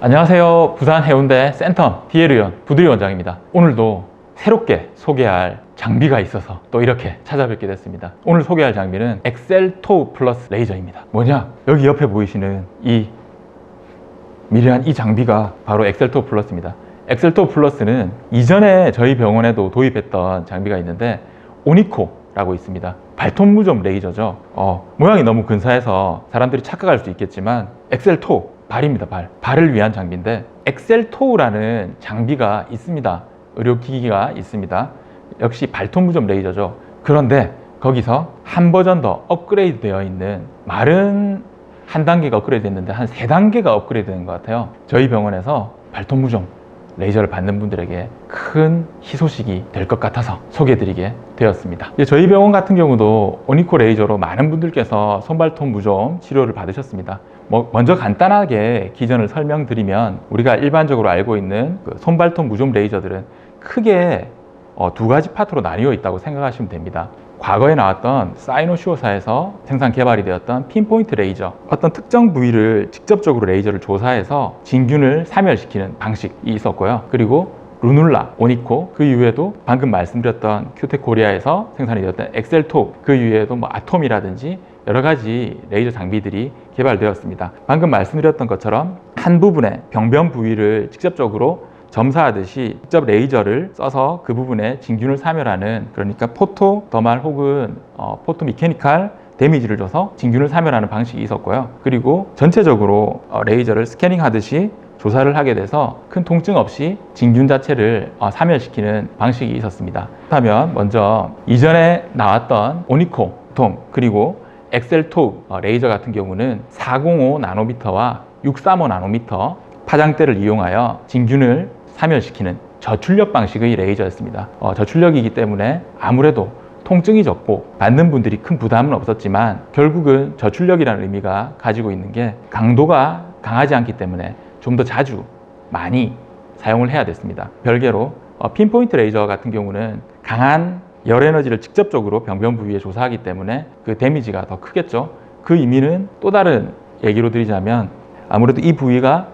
안녕하세요. 부산 해운대 센텀 디에르연 부두리 원장입니다. 오늘도 새롭게 소개할 장비가 있어서 또 이렇게 찾아뵙게 됐습니다. 오늘 소개할 장비는 엑셀토우 플러스 레이저입니다. 뭐냐? 여기 옆에 보이시는 이 미려한 이 장비가 바로 엑셀토우 플러스입니다. 엑셀토우 플러스는 이전에 저희 병원에도 도입했던 장비가 있는데 오니코라고 있습니다. 발톱 무좀 레이저죠. 모양이 너무 근사해서 사람들이 착각할 수 있겠지만 엑셀토우 발입니다. 발을 위한 장비인데 엑셀토우라는 장비가 있습니다. 의료기기가 있습니다. 역시 발톱 무좀 레이저죠. 그런데 거기서 한 버전 더 업그레이드 되어 있는, 말은 한 단계가 업그레이드 됐는데 한 3단계가 업그레이드 된 것 같아요. 저희 병원에서 발톱 무좀 레이저를 받는 분들에게 큰 희소식이 될 것 같아서 소개해드리게 되었습니다. 저희 병원 같은 경우도 오니코 레이저로 많은 분들께서 손발톱 무좀 치료를 받으셨습니다. 먼저 간단하게 기전을 설명드리면, 우리가 일반적으로 알고 있는 그 손발톱 무좀 레이저들은 크게 2가지 파트로 나뉘어 있다고 생각하시면 됩니다. 과거에 나왔던 사이노슈어사에서 생산 개발이 되었던 핀포인트 레이저, 어떤 특정 부위를 직접적으로 레이저를 조사해서 진균을 사멸시키는 방식이 있었고요. 그리고 루눌라, 오니코, 그 이후에도 방금 말씀드렸던 큐텍 코리아에서 생산이 되었던 엑셀토우, 그 이후에도 아톰이라든지 여러 가지 레이저 장비들이 개발되었습니다. 방금 말씀드렸던 것처럼 한 부분의 병변 부위를 직접적으로 점사하듯이 직접 레이저를 써서 그 부분에 진균을 사멸하는, 그러니까 포토더말 혹은 포토미케니칼 데미지를 줘서 진균을 사멸하는 방식이 있었고요. 그리고 전체적으로 레이저를 스캐닝 하듯이 조사를 하게 돼서 큰 통증 없이 진균 자체를 사멸시키는 방식이 있었습니다. 그렇다면 먼저 이전에 나왔던 오니코 톰, 그리고 엑셀토우 레이저 같은 경우는 405 나노미터와 635 나노미터 파장대를 이용하여 진균을 사멸시키는 저출력 방식의 레이저였습니다. 저출력이기 때문에 아무래도 통증이 적고 받는 분들이 큰 부담은 없었지만, 결국은 저출력이라는 의미가 가지고 있는 게 강도가 강하지 않기 때문에 좀 더 자주 많이 사용을 해야 됐습니다. 별개로 핀포인트 레이저 같은 경우는 강한 열 에너지를 직접적으로 병변 부위에 조사하기 때문에 그 데미지가 더 크겠죠. 그 의미는 또 다른 얘기로 드리자면, 아무래도 이 부위가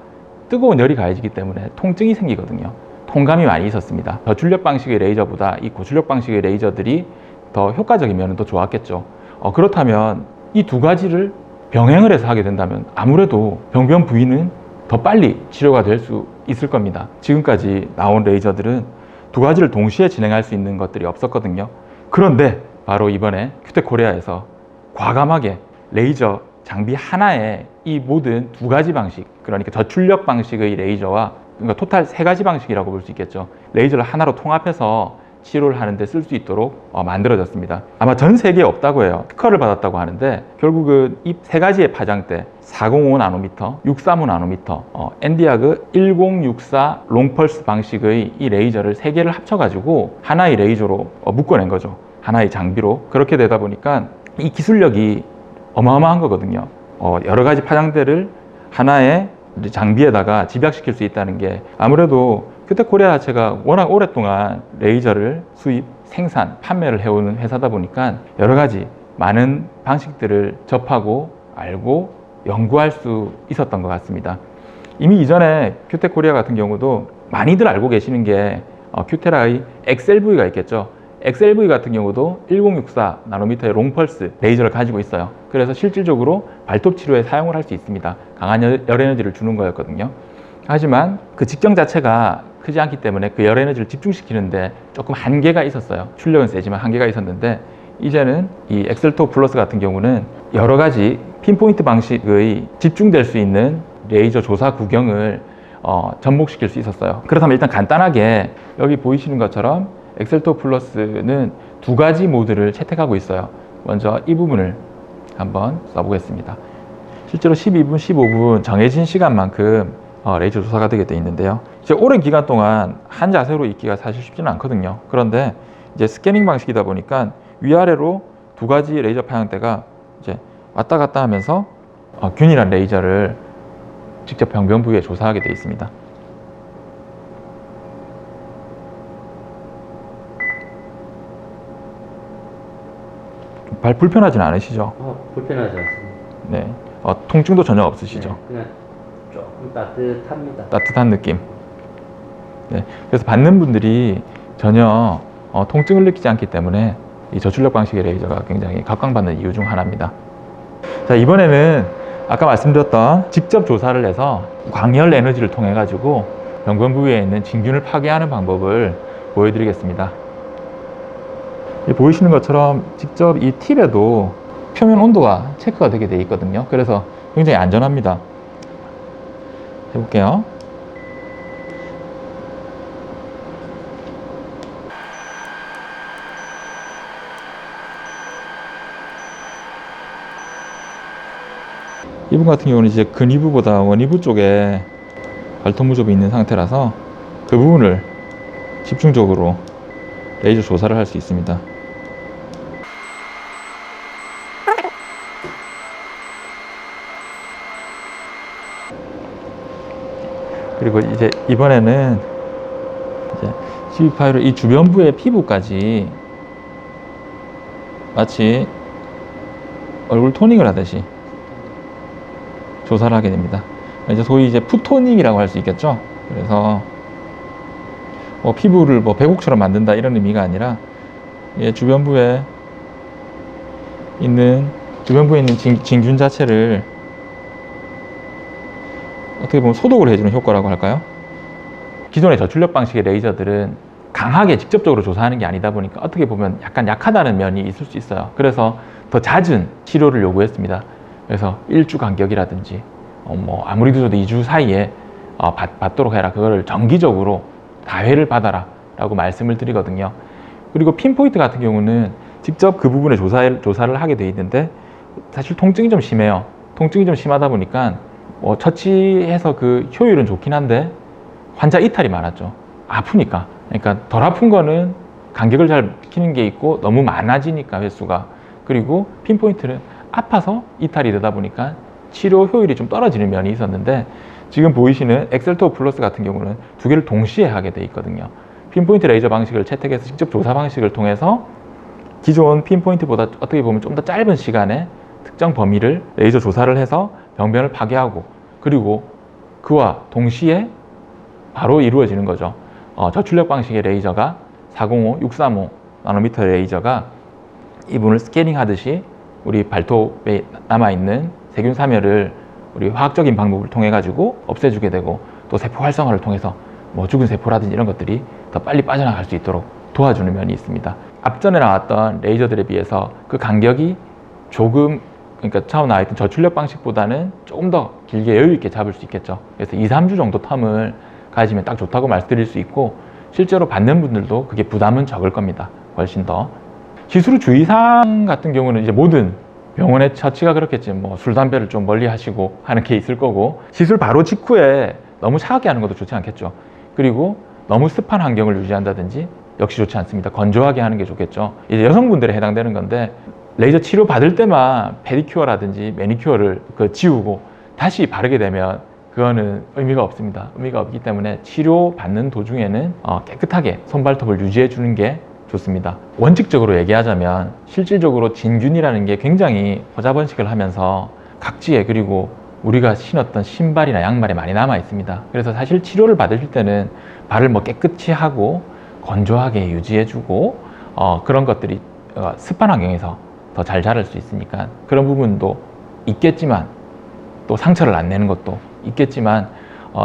뜨거운 열이 가해지기 때문에 통증이 생기거든요. 통감이 많이 있었습니다. 저출력 방식의 레이저보다 이 고출력 방식의 레이저들이 더 효과적이면 더 좋았겠죠. 그렇다면 이 2가지를 병행을 해서 하게 된다면 아무래도 병변 부위는 더 빨리 치료가 될 수 있을 겁니다. 지금까지 나온 레이저들은 2가지를 동시에 진행할 수 있는 것들이 없었거든요. 그런데 바로 이번에 큐텍 코리아에서 과감하게 레이저 장비 하나에 이 모든 2가지 방식, 그러니까 저출력 방식의 레이저와, 그러니까 토탈 3가지 방식이라고 볼 수 있겠죠. 레이저를 하나로 통합해서 치료를 하는데 쓸 수 있도록 만들어졌습니다. 아마 전 세계에 없다고 해요. 특허를 받았다고 하는데, 결국은 이 3가지의 파장대, 405 나노미터, 635 나노미터, 엔디아그 1064 롱펄스 방식의 이 레이저를 3개를 합쳐가지고 하나의 레이저로 묶어낸 거죠. 하나의 장비로. 그렇게 되다 보니까 이 기술력이 어마어마한 거거든요. 여러 가지 파장대를 하나의 장비에다가 집약시킬 수 있다는 게, 아무래도 큐텍 코리아 자체가 워낙 오랫동안 레이저를 수입, 생산, 판매를 해오는 회사다 보니까 여러 가지 많은 방식들을 접하고 알고 연구할 수 있었던 것 같습니다. 이미 이전에 큐텍 코리아 같은 경우도 많이들 알고 계시는 게 큐테라의 XLV가 있겠죠. XLV 같은 경우도 1064 나노미터의 롱펄스 레이저를 가지고 있어요. 그래서 실질적으로 발톱 치료에 사용을 할 수 있습니다. 강한 열 에너지를 주는 거였거든요. 하지만 그 직경 자체가 크지 않기 때문에 그 열 에너지를 집중시키는데 조금 한계가 있었어요. 출력은 세지만 한계가 있었는데, 이제는 이 엑셀토우 플러스 같은 경우는 여러 가지 핀포인트 방식의 집중될 수 있는 레이저 조사 구경을 접목시킬 수 있었어요. 그렇다면 일단 간단하게 여기 보이시는 것처럼 엑셀토우 플러스는 2가지 모드를 채택하고 있어요. 먼저 이 부분을 한번 써보겠습니다. 실제로 12분, 15분 정해진 시간만큼 레이저 조사가 되게 되어 있는데요. 이제 오랜 기간 동안 한 자세로 있기가 사실 쉽지는 않거든요. 그런데 이제 스캐닝 방식이다 보니까 위아래로 2가지 레이저 파장대가 이제 왔다 갔다 하면서 균일한 레이저를 직접 병변 부위에 조사하게 되어 있습니다. 발 불편하진 않으시죠? 불편하지 않습니다. 네. 통증도 전혀 없으시죠? 네, 그냥 조금 따뜻합니다. 따뜻한 느낌. 네, 그래서 받는 분들이 전혀 통증을 느끼지 않기 때문에 이 저출력 방식의 레이저가 굉장히 각광받는 이유 중 하나입니다. 자, 이번에는 아까 말씀드렸던 직접 조사를 해서 광열 에너지를 통해 가지고 병변 부위에 있는 진균을 파괴하는 방법을 보여드리겠습니다. 보이시는 것처럼 직접 이 팁에도 표면 온도가 체크가 되게 돼 있거든요. 그래서 굉장히 안전합니다. 해볼게요. 이분 같은 경우는 이제 근위부보다 원위부 쪽에 발톱 무접이 있는 상태라서 그 부분을 집중적으로 레이저 조사를 할 수 있습니다. 그리고 이제 이번에는 이제 CV5로 이 주변부의 피부까지 마치 얼굴 토닝을 하듯이 조사를 하게 됩니다. 이제 소위 이제 푸토닝이라고 할 수 있겠죠. 그래서 피부를 백옥처럼 만든다 이런 의미가 아니라 주변부에 있는 진균 자체를 어떻게 보면 소독을 해주는 효과라고 할까요? 기존의 저출력 방식의 레이저들은 강하게 직접적으로 조사하는 게 아니다 보니까 어떻게 보면 약간 약하다는 면이 있을 수 있어요. 그래서 더 잦은 치료를 요구했습니다. 그래서 1주 간격이라든지 아무리 늦어도 2주 사이에 받도록 해라. 그거를 정기적으로 다회를 받아라 라고 말씀을 드리거든요. 그리고 핀포인트 같은 경우는 직접 그 부분에 조사를 하게 돼 있는데 사실 통증이 좀 심해요. 통증이 좀 심하다 보니까 처치해서 그 효율은 좋긴 한데 환자 이탈이 많았죠. 아프니까. 그러니까 덜 아픈 거는 간격을 잘 지키는 게 있고 너무 많아지니까 횟수가. 그리고 핀포인트는 아파서 이탈이 되다 보니까 치료 효율이 좀 떨어지는 면이 있었는데 지금 보이시는 엑셀토 플러스 같은 경우는 두 개를 동시에 하게 돼 있거든요. 핀포인트 레이저 방식을 채택해서 직접 조사 방식을 통해서 기존 핀포인트보다 어떻게 보면 좀 더 짧은 시간에 특정 범위를 레이저 조사를 해서 병변을 파괴하고 그리고 그와 동시에 바로 이루어지는 거죠. 저출력 방식의 레이저가 405, 635 나노미터 레이저가 이분을 스캐닝 하듯이 우리 발톱에 남아있는 세균 사멸을 우리 화학적인 방법을 통해 가지고 없애주게 되고 또 세포 활성화를 통해서 죽은 세포라든지 이런 것들이 더 빨리 빠져나갈 수 있도록 도와주는 면이 있습니다. 앞전에 나왔던 레이저들에 비해서 그 간격이 조금 그러니까 처음 나왔던 저출력 방식보다는 조금 더 길게 여유 있게 잡을 수 있겠죠. 그래서 2, 3주 정도 텀을 가지면 딱 좋다고 말씀드릴 수 있고 실제로 받는 분들도 그게 부담은 적을 겁니다. 훨씬 더. 시술 주의사항 같은 경우는 이제 모든 병원의 처치가 그렇겠지. 술, 담배를 좀 멀리 하시고 하는 게 있을 거고 시술 바로 직후에 너무 차갑게 하는 것도 좋지 않겠죠. 그리고 너무 습한 환경을 유지한다든지 역시 좋지 않습니다. 건조하게 하는 게 좋겠죠. 이제 여성분들에 해당되는 건데 레이저 치료 받을 때만 페디큐어라든지 매니큐어를 지우고 다시 바르게 되면 그거는 의미가 없습니다. 의미가 없기 때문에 치료 받는 도중에는 깨끗하게 손발톱을 유지해 주는 게 좋습니다. 원칙적으로 얘기하자면 실질적으로 진균이라는 게 굉장히 호자번식을 하면서 각지에 그리고 우리가 신었던 신발이나 양말에 많이 남아 있습니다. 그래서 사실 치료를 받으실 때는 발을 깨끗이 하고 건조하게 유지해 주고 그런 것들이 습한 환경에서 더 잘 자랄 수 있으니까 그런 부분도 있겠지만 또 상처를 안 내는 것도 있겠지만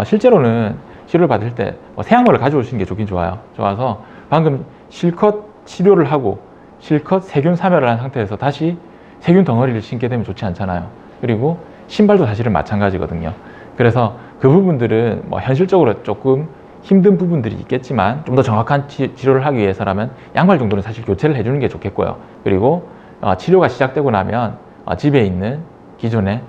실제로는 치료를 받을 때 새 양말을 가져오시는 게 좋긴 좋아요. 좋아서 방금 실컷 치료를 하고 실컷 세균 사멸을 한 상태에서 다시 세균 덩어리를 신게 되면 좋지 않잖아요. 그리고 신발도 사실은 마찬가지거든요. 그래서 그 부분들은 현실적으로 조금 힘든 부분들이 있겠지만 좀 더 정확한 치료를 하기 위해서라면 양말 정도는 사실 교체를 해주는 게 좋겠고요. 그리고 치료가 시작되고 나면 집에 있는 기존의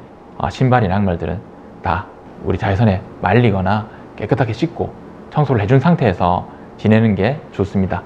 신발이나 양말들은 다 우리 자외선에 말리거나 깨끗하게 씻고 청소를 해준 상태에서 지내는 게 좋습니다.